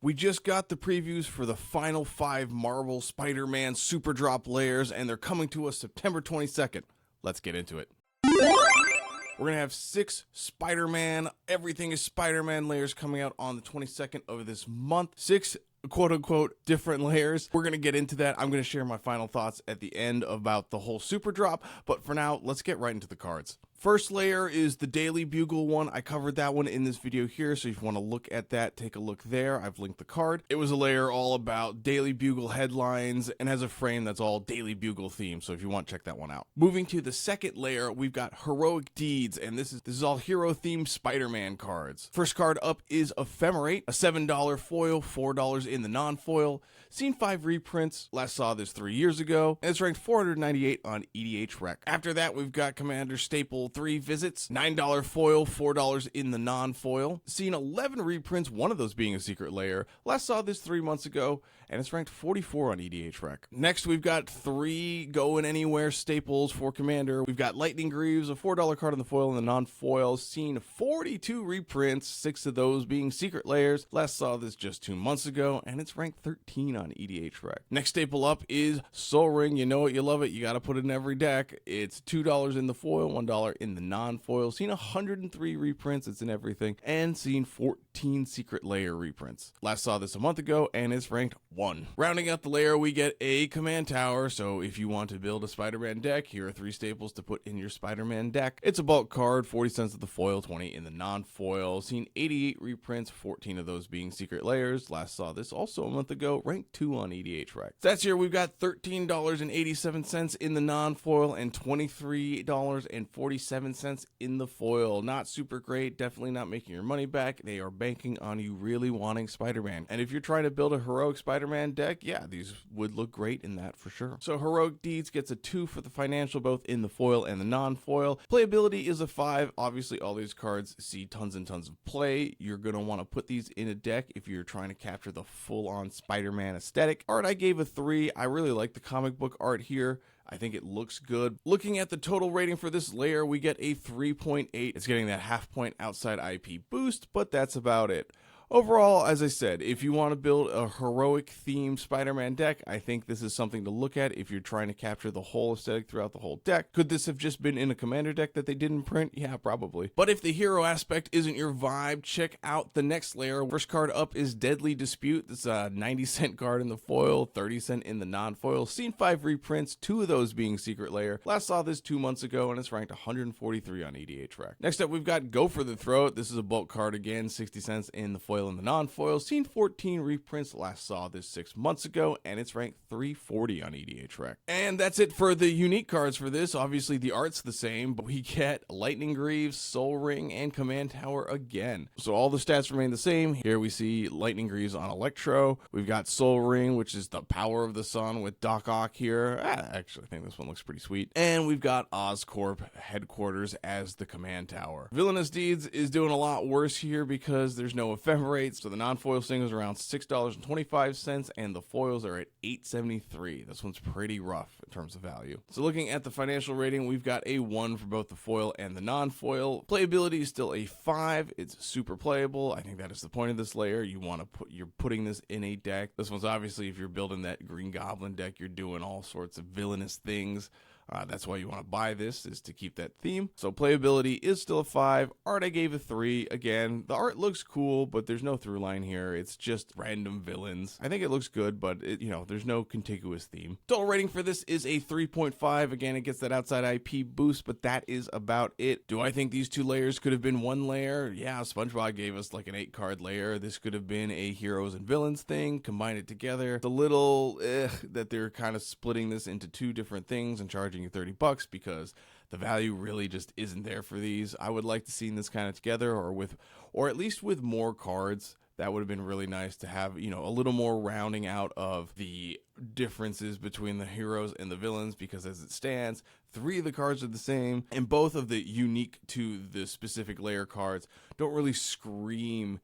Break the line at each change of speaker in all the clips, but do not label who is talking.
We just got the previews for the final 5 Marvel Spider-Man Superdrop layers, and they're coming to us September 22nd. Let's get into it. We're going to have 6 Spider-Man, everything is Spider-Man layers coming out on the 22nd of this month. 6 quote-unquote different layers. We're going to get into that. I'm going to share my final thoughts at the end about the whole Superdrop, but for now, let's get right into the cards. First layer is the Daily Bugle one. I covered that one in this video here, so if you want to look at that, take a look there. I've linked the card. It was a layer all about Daily Bugle headlines and has a frame that's all Daily Bugle themed, so if you want, check that one out. Moving to the second layer, we've got Heroic Deeds, and this is all hero-themed Spider-Man cards. First card up is Ephemerate, a $7 foil, $4 in the non-foil. Seen 5 reprints, last saw this 3 years ago, and it's ranked 498 on EDH Rec. After that, we've got Commander Staple 3 visits, $9 foil, $4 in the non-foil. Seen 11 reprints, one of those being a secret layer. Last saw this 3 months ago, and it's ranked 44 on EDH Rec. Next, we've got 3 going anywhere staples for Commander. We've got Lightning Greaves, a $4 card in the foil and the non-foil. Seen 42 reprints, 6 of those being secret layers. Last saw this just 2 months ago, and it's ranked 13 on EDH Rec. Next staple up is Soul Ring. You know it, you love it. You got to put it in every deck. It's $2 in the foil, $1 in the non-foil. Seen 103 reprints. It's in everything. And seen 14 secret layer reprints. Last saw this a month ago, and it's ranked 1. Rounding out the layer, we get a command tower. So if you want to build a Spider-Man deck, here are 3 staples to put in your Spider-Man deck. It's a bulk card, 40 cents of the foil, 20 in the non-foil. Seen 88 reprints, 14 of those being secret layers. Last saw this also a month ago, ranked 2 on EDH Rec. Stats here, we've got $13.87 in the non-foil and $23.47 in the foil. Not super great, definitely not making your money back. They are banking on you really wanting Spider-Man. And if you're trying to build a heroic Spider-Man deck, yeah, these would look great in that for sure. So Heroic Deeds gets a 2 for the financial, both in the foil and the non-foil. Playability is a 5. Obviously, all these cards see tons and tons of play. You're going to want to put these in a deck if you're trying to capture the full-on Spider-Man aesthetic. Art, I gave a 3. I really like the comic book art here. I think it looks good. Looking at the total rating for this layer, we get a 3.8. It's getting that half point outside IP boost, but that's about it. Overall, as I said, if you want to build a heroic themed Spider-Man deck, I think this is something to look at if you're trying to capture the whole aesthetic throughout the whole deck. Could this have just been in a commander deck that they didn't print? Yeah, probably. But if the hero aspect isn't your vibe, check out the next layer. First card up is Deadly Dispute. It's a 90-cent card in the foil, 30-cent in the non-foil. Seen 5 reprints, 2 of those being secret layer. Last saw this 2 months ago, and it's ranked 143 on EDH Rec. Next up, we've got Go for the Throat. This is a bulk card again, 60 cents in the foil and the non-foil. Seen 14 reprints. Last saw this 6 months ago, and it's ranked 340 on EDH Rec. And that's it for the unique cards for this. Obviously, the art's the same, but we get Lightning Greaves, Soul Ring, and Command Tower again. So all the stats remain the same. Here we see Lightning Greaves on Electro. We've got Soul Ring, which is the power of the sun with Doc Ock here. Actually, I think this one looks pretty sweet. And we've got Oscorp headquarters as the Command Tower. Villainous Deeds is doing a lot worse here because there's no ephemerates. So the non-foil single is around $6.25, and the foils are at $8.73. This one's pretty rough in terms of value. So looking at the financial rating, we've got a 1 for both the foil and the non-foil. Playability is still a 5. It's super playable. I think that is the point of this layer. You're putting this in a deck. This one's obviously, if you're building that Green Goblin deck, you're doing all sorts of villainous things. That's why you want to buy this, is to keep that theme. So playability is still a 5. Art, I gave a 3. Again, the art looks cool, but there's no through line here. It's just random villains. I think it looks good, but there's no contiguous theme. Total rating for this is a 3.5. Again, it gets that outside IP boost, but that is about it. Do I think these 2 layers could have been 1 layer? Yeah, SpongeBob gave us like an 8-card layer. This could have been a heroes and villains thing. Combine it together. It's a little that they're kind of splitting this into 2 different things and charging you $30 because the value really just isn't there for these. I would like to see this kind of together, or at least with more cards. That would have been really nice to have, a little more rounding out of the differences between the heroes and the villains, because as it stands, 3 of the cards are the same, and both of the unique to the specific layer cards don't really scream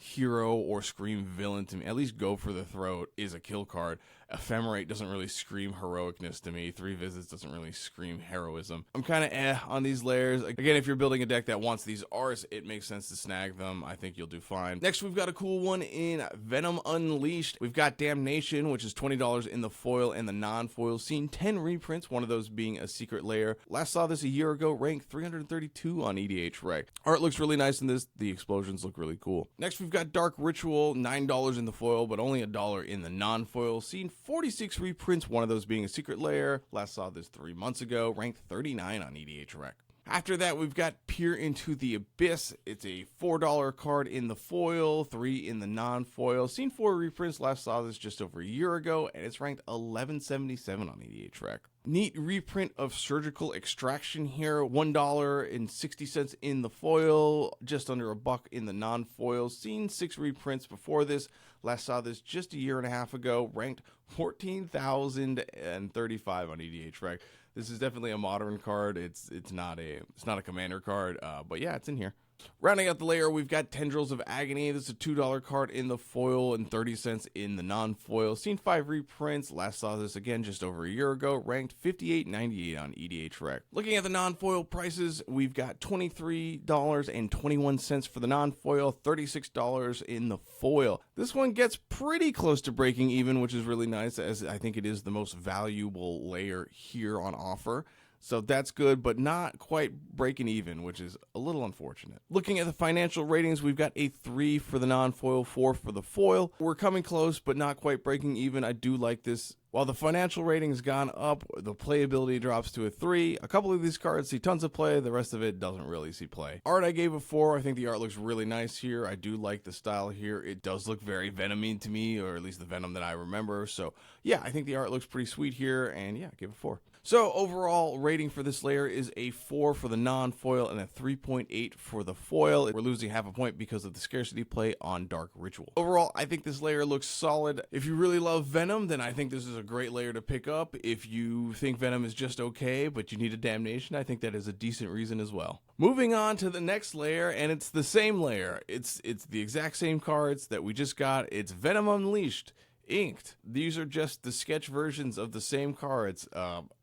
hero or scream villain to me. At least Go for the Throat is a kill card. Ephemerate doesn't really scream heroicness to me. 3 Visits doesn't really scream heroism. I'm kind of on these Lairs. Again, if you're building a deck that wants these arts, it makes sense to snag them. I think you'll do fine. Next, we've got a cool one in Venom Unleashed. We've got Damnation, which is $20 in the foil and the non-foil. Seen 10 reprints, one of those being a secret lair. Last saw this a year ago, ranked 332 on EDH Rec. Art looks really nice in this. The explosions look really cool. Next, we've got Dark Ritual, $9 in the foil, but only $1 in the non-foil. Seen 46 reprints, one of those being a secret lair. Last saw this 3 months ago, ranked 39 on EDH Rec. After that, we've got Peer into the Abyss. It's a $4 card in the foil, 3 in the non-foil. Seen 4 reprints, last saw this just over a year ago, and it's ranked 1177 on EDH Rec. Neat reprint of Surgical Extraction here, $1.60 in the foil, just under $1 in the non-foil. Seen 6 reprints before this. Last saw this just a year and a half ago, ranked 14,035 on EDH Rec. This is definitely a modern card. It's not a commander card, but yeah, it's in here. Rounding out the layer, we've got Tendrils of Agony. This is a $2 card in the foil and 30 cents in the non-foil. Seen 5 reprints. Last saw this again just over a year ago. Ranked $58.98 on EDH Rec. Looking at the non-foil prices, we've got $23.21 for the non-foil, $36 in the foil. This one gets pretty close to breaking even, which is really nice, as I think it is the most valuable layer here on offer. So that's good, but not quite breaking even, which is a little unfortunate. Looking at the financial ratings, we've got a 3 for the non-foil, 4 for the foil. We're coming close, but not quite breaking even. I do like this. While the financial rating's gone up, the playability drops to a 3. A couple of these cards see tons of play, the rest of it doesn't really see play. Art I gave a 4. I think the art looks really nice here. I do like the style here. It does look very Venom-y to me, or at least the Venom that I remember. So yeah, I think the art looks pretty sweet here, and yeah, give it a 4. So overall rating for this layer is a 4 for the non-foil and a 3.8 for the foil. We're losing half a point because of the scarcity play on Dark Ritual. Overall, I think this layer looks solid. If you really love Venom, then I think this is a great layer to pick up. If you think Venom is just okay, but you need a Damnation, I think that is a decent reason as well. Moving on to the next layer, and it's the same layer. It's the exact same cards that we just got. It's Venom Unleashed. Inked. These are just the sketch versions of the same cards.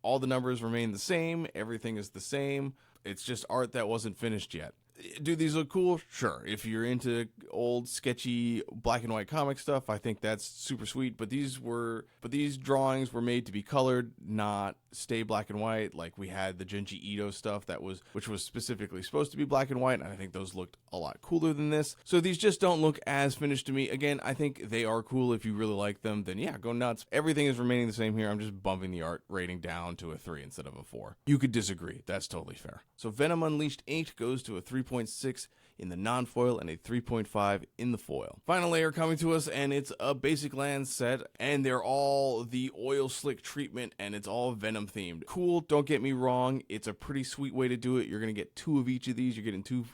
All the numbers remain the same. Everything is the same. It's just art that wasn't finished yet. Do these look cool? Sure. If you're into old sketchy black and white comic stuff, I think that's super sweet. But these drawings were made to be colored, not stay black and white. Like we had the Genji Ito stuff which was specifically supposed to be black and white, and I think those looked a lot cooler than this. So these just don't look as finished to me. Again, I think they are cool. If you really like them, then yeah, go nuts. Everything is remaining the same here. I'm just bumping the art rating down to a 3 instead of a 4. You could disagree. That's totally fair. So Venom Unleashed Inked goes to a 3.6 in the non-foil and a 3.5 in the foil. Final layer coming to us, and it's a basic land set, and they're all the oil slick treatment, and it's all Venom themed. Cool, don't get me wrong, it's a pretty sweet way to do it. You're gonna get 2 of each of these. You're getting 2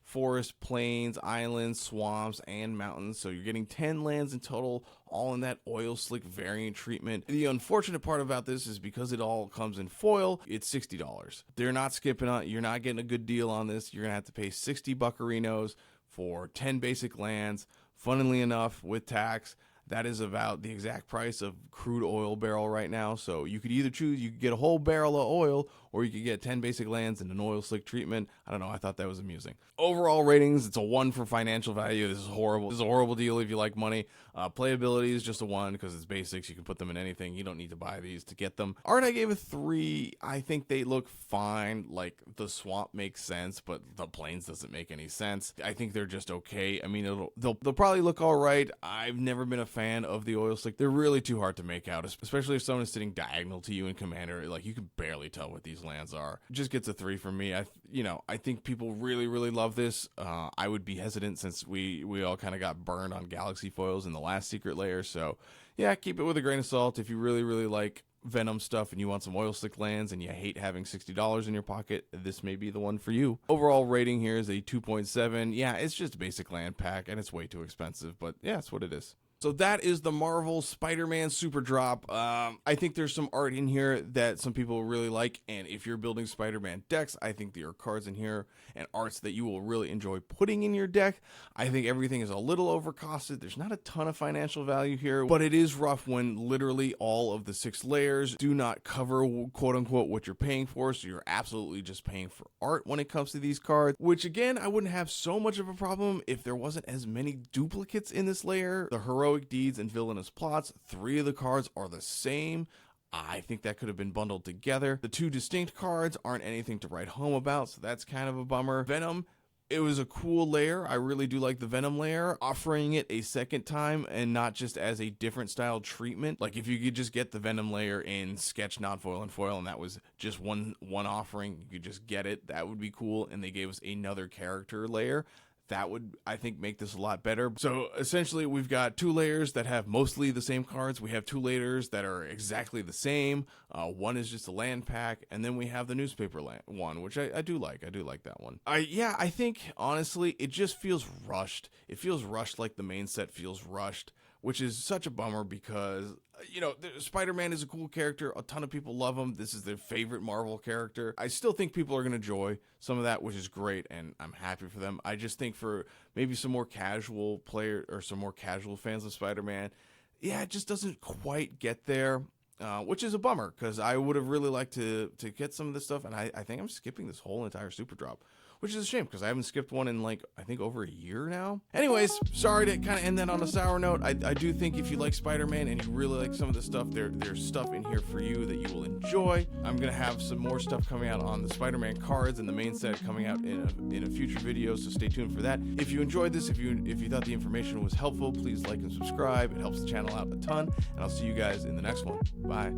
forests, plains, islands, swamps, and mountains. So you're getting 10 lands in total, all in that oil slick variant treatment. The unfortunate part about this is because it all comes in foil, it's $60. They're not skipping on, you're not getting a good deal on this. You're gonna have to pay 60 buccarinos for 10 basic lands. Funnily enough, with tax, that is about the exact price of crude oil barrel right now. So you could either choose, you could get a whole barrel of oil, or you could get 10 basic lands and an oil slick treatment. I don't know, I thought that was amusing. Overall ratings, it's a 1 for financial value. This is horrible. This is a horrible deal if you like money. Playability is just a 1 because it's basics. You can put them in anything. You don't need to buy these to get them. Art, I gave a 3. I think they look fine. Like the swamp makes sense, but the plains doesn't make any sense. I think they're just okay. I mean, they'll probably look all right. I've never been a fan of the oil slick. They're really too hard to make out, especially if someone is sitting diagonal to you in Commander. Like you can barely tell what these lands are. It just gets a 3 from me. I think people really love this. I would be hesitant since we all kind of got burned on Galaxy foils in the last secret layer. So yeah, keep it with a grain of salt. If you really like Venom stuff and you want some oil slick lands and you hate having $60 in your pocket, this may be the one for you. Overall rating here is a 2.7. Yeah, it's just a basic land pack and it's way too expensive, but yeah, it's what it is. So that is the Marvel Spider-Man Superdrop. I think there's some art in here that some people really like, and if you're building Spider-Man decks, I think there are cards in here and arts that you will really enjoy putting in your deck. I think everything is a little overcosted. There's not a ton of financial value here, but it is rough when literally all of the 6 layers do not cover quote-unquote what you're paying for, so you're absolutely just paying for art when it comes to these cards, which again, I wouldn't have so much of a problem if there wasn't as many duplicates in this layer. The Heroic Deeds and Villainous Plots, 3 of the cards are the same. I think that could have been bundled together. The 2 distinct cards aren't anything to write home about, so that's kind of a bummer. Venom, it was a cool layer. I really do like the Venom layer. Offering it a second time and not just as a different style treatment. Like if you could just get the Venom layer in sketch, non-foil, and foil, and that was just one offering, you could just get it. That would be cool. And they gave us another character layer. That would, I think, make this a lot better. So essentially, we've got 2 layers that have mostly the same cards. We have 2 layers that are exactly the same. One is just a land pack, and then we have the newspaper one, which I do like. I do like that one. I think, honestly, it just feels rushed. It feels rushed like the main set feels rushed, which is such a bummer because, you know, Spider-Man is a cool character. A ton of people love him. This is their favorite Marvel character. I still think people are going to enjoy some of that, which is great, and I'm happy for them. I just think for maybe some more casual player or some more casual fans of Spider-Man, yeah, it just doesn't quite get there, which is a bummer because I would have really liked to get some of this stuff, and I think I'm skipping this whole entire Superdrop, which is a shame because I haven't skipped one in like, I think over a year now. Anyways, sorry to kind of end that on a sour note. I do think if you like Spider-Man and you really like some of the stuff, there's stuff in here for you that you will enjoy. I'm going to have some more stuff coming out on the Spider-Man cards and the main set coming out in a future video, so stay tuned for that. If you enjoyed this, if you thought the information was helpful, please like and subscribe. It helps the channel out a ton, and I'll see you guys in the next one. Bye.